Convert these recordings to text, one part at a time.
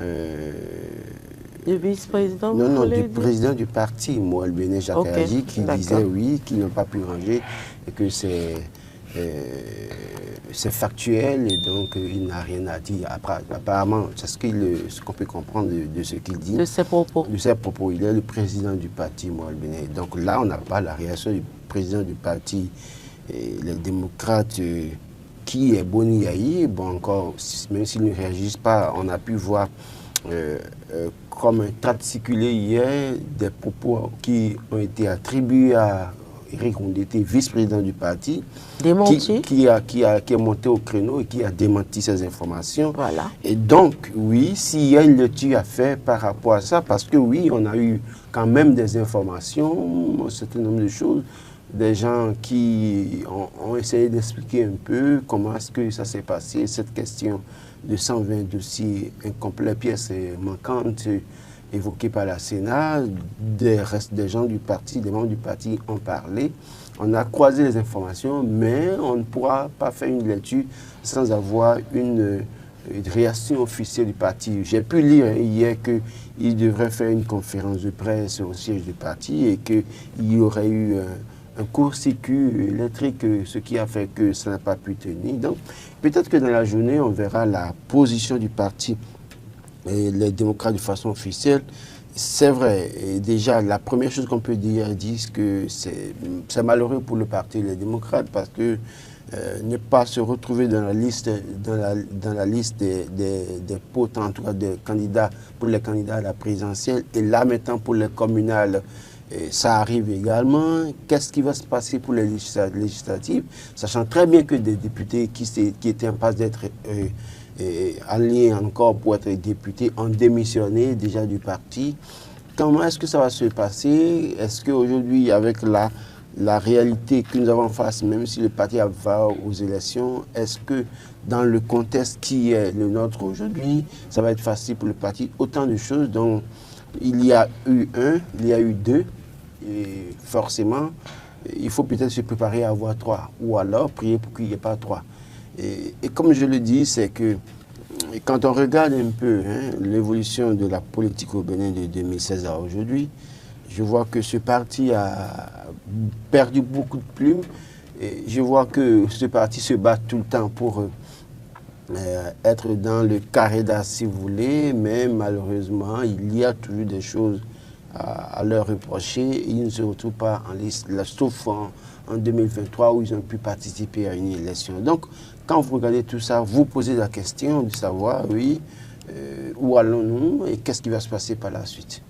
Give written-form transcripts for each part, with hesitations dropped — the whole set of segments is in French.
Du vice-président? Non, du président du parti, Moël Béné Jacques Agi, qui disait oui, qu'ils n'ont pas pu ranger et que c'est factuel et donc il n'a rien à dire. Apparemment, c'est ce qu'on peut comprendre de ce qu'il dit. De ses propos. De ses propos. Il est le président du parti, Moël Béné. Donc là, on n'a pas la réaction du président du parti, les démocrates, qui est Boni Yahi. Bon, encore, même s'ils ne réagissent pas, on a pu voir comme un tract circulé hier des propos qui ont été attribués à Eric Ondete, vice-président du parti, qui est monté au créneau et qui a démenti ces informations. Voilà. Et donc, oui, s'il y a une lecture à faire par rapport à ça, parce que oui, on a eu quand même des informations, un certain nombre de choses, des gens qui ont essayé d'expliquer un peu comment est-ce que ça s'est passé, cette question de 120 dossiers incomplets, pièces manquantes, évoquées par la Sénat, des gens du parti, des membres du parti ont parlé. On a croisé les informations, mais on ne pourra pas faire une lecture sans avoir une réaction officielle du parti. J'ai pu lire hier qu'il devrait faire une conférence de presse au siège du parti et qu'il y aurait eu un court-circuit électrique, ce qui a fait que ça n'a pas pu tenir. Donc, peut-être que dans la journée, on verra la position du parti et les démocrates de façon officielle. C'est vrai, et déjà, la première chose qu'on peut dire, ils disent que c'est malheureux pour le parti et les démocrates parce que ne pas se retrouver dans la liste, dans la liste des potents, en tout cas des candidats, pour les candidats à la présidentielle, et là maintenant pour les communales, ça arrive également. Qu'est-ce qui va se passer pour les législatives, sachant très bien que des députés qui étaient en passe d'être alignés encore pour être députés ont démissionné déjà du parti. Comment est-ce que ça va se passer? Est-ce qu'aujourd'hui, avec la réalité que nous avons en face, même si le parti va aux élections, est-ce que dans le contexte qui est le nôtre aujourd'hui, ça va être facile pour le parti? Autant de choses dont il y a eu un, il y a eu deux, et forcément, il faut peut-être se préparer à avoir trois, ou alors prier pour qu'il n'y ait pas trois. Et comme je le dis, c'est que quand on regarde un peu l'évolution de la politique au Bénin de 2016 à aujourd'hui, je vois que ce parti a perdu beaucoup de plumes. Et je vois que ce parti se bat tout le temps pour être dans le carré d'as, si vous voulez, mais malheureusement, il y a toujours des choses à leur reprocher. Ils ne se retrouvent pas en liste, sauf en 2023 où ils ont pu participer à une élection. Donc, quand vous regardez tout ça, vous posez la question de savoir, oui, où allons-nous et qu'est-ce qui va se passer par la suite?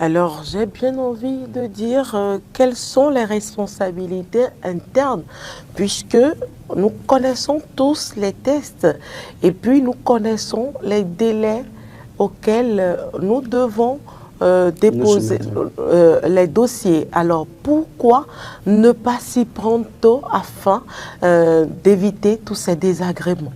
Alors, j'ai bien envie de dire quelles sont les responsabilités internes, puisque nous connaissons tous les tests et puis nous connaissons les délais auxquels nous devons déposer les dossiers. Alors, pourquoi ne pas s'y prendre tôt afin d'éviter tous ces désagréments?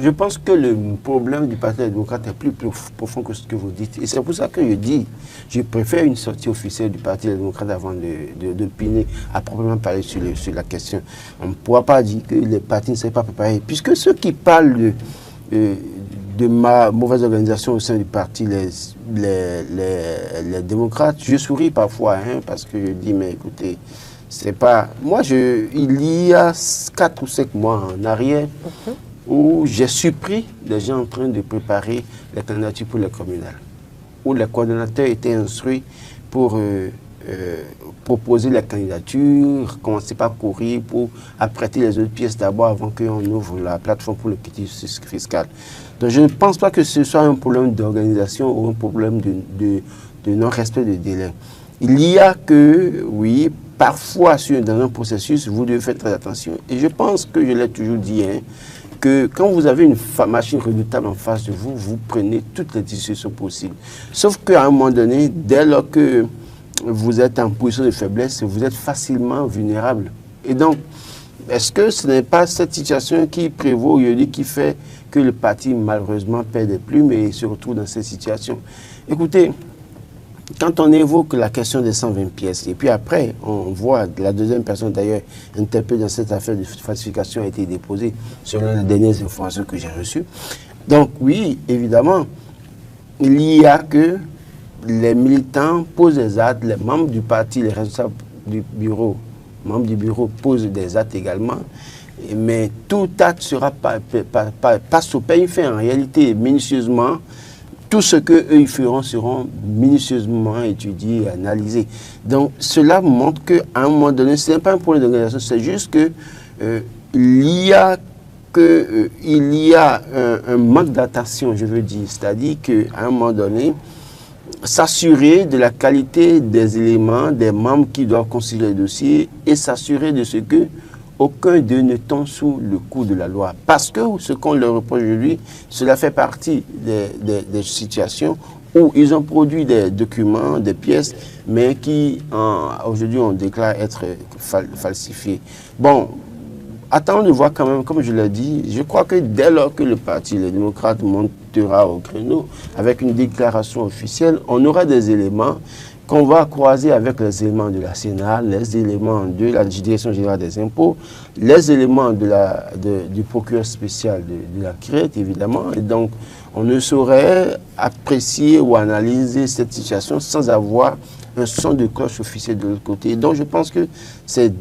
Je pense que le problème du Parti démocrate est plus profond que ce que vous dites. Et c'est pour ça que je dis, je préfère une sortie officielle du Parti démocrate avant d'opiner à proprement parler sur la question. On ne pourra pas dire que les partis ne seraient pas préparés. Puisque ceux qui parlent de ma mauvaise organisation au sein du parti, les démocrates, je souris parfois, parce que je dis, mais écoutez, c'est pas... Moi, il y a 4 ou 5 mois en arrière, où j'ai surpris des gens en train de préparer les candidatures pour les communales, où les coordonnateurs étaient instruits pour proposer la candidature, commencer par courir pour apprêter les autres pièces d'abord avant qu'on ouvre la plateforme pour le quitus fiscal. Donc je ne pense pas que ce soit un problème d'organisation ou un problème de non-respect de délai. Il y a que, oui, parfois dans un processus, vous devez faire très attention. Et je pense que je l'ai toujours dit, que quand vous avez une machine redoutable en face de vous, vous prenez toutes les décisions possibles. Sauf qu'à un moment donné, dès lors que vous êtes en position de faiblesse, vous êtes facilement vulnérable. Et donc, est-ce que ce n'est pas cette situation qui prévaut aujourd'hui, qui fait que le parti, malheureusement, perd des plumes et se retrouve dans cette situation? Écoutez, quand on évoque la question des 120 pièces, et puis après, on voit la deuxième personne d'ailleurs interpellée dans cette affaire de falsification a été déposée selon les dernières informations que j'ai reçues. Donc oui, évidemment, il y a que les militants posent des actes, les membres du parti, les responsables du bureau, membres du bureau posent des actes également, mais tout acte sera pas sous peine fait en réalité minutieusement. Tout ce qu'eux ils feront seront minutieusement étudiés, analysés. Donc cela montre qu'à un moment donné, ce n'est pas un problème d'organisation, c'est juste que il y a un manque d'attention, je veux dire. C'est-à-dire qu'à un moment donné, s'assurer de la qualité des éléments, des membres qui doivent considérer le dossier et s'assurer de ce que aucun d'eux ne tombe sous le coup de la loi. Parce que ce qu'on leur reproche aujourd'hui, cela fait partie des situations où ils ont produit des documents, des pièces, mais qui aujourd'hui on déclare être falsifiés. Bon, attendons de voir quand même, comme je l'ai dit, je crois que dès lors que le parti, les démocrates, montera au créneau avec une déclaration officielle, on aura des éléments qu'on va croiser avec les éléments de la Sénat, les éléments de la Direction générale des impôts, les éléments du procureur spécial de la CRET, évidemment. Et donc, on ne saurait apprécier ou analyser cette situation sans avoir un son de cloche officiel de l'autre côté. Donc, je pense que c'est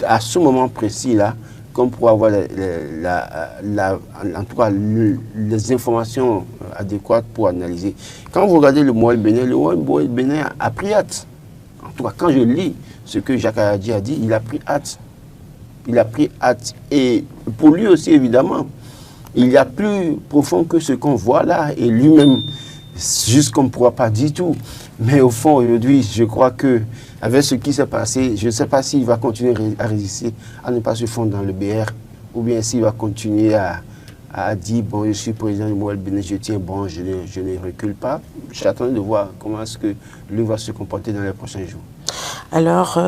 à ce moment précis-là qu'on pourra avoir en tout cas les informations adéquates pour analyser. Quand vous regardez le Moël Bénin a pris hâte. En tout cas, quand je lis ce que Jacques Ayadji a dit, il a pris hâte. Il a pris hâte. Et pour lui aussi, évidemment, il y a plus profond que ce qu'on voit là. Et lui-même, juste qu'on ne pourra pas dire tout. Mais au fond, aujourd'hui, je crois que avec ce qui s'est passé, je ne sais pas s'il va continuer à résister, à ne pas se fondre dans le BR, ou bien s'il va continuer à dire, bon, je suis président du Moël Bénin, je tiens bon, je ne recule pas. J'attends de voir comment est-ce que lui va se comporter dans les prochains jours. Alors,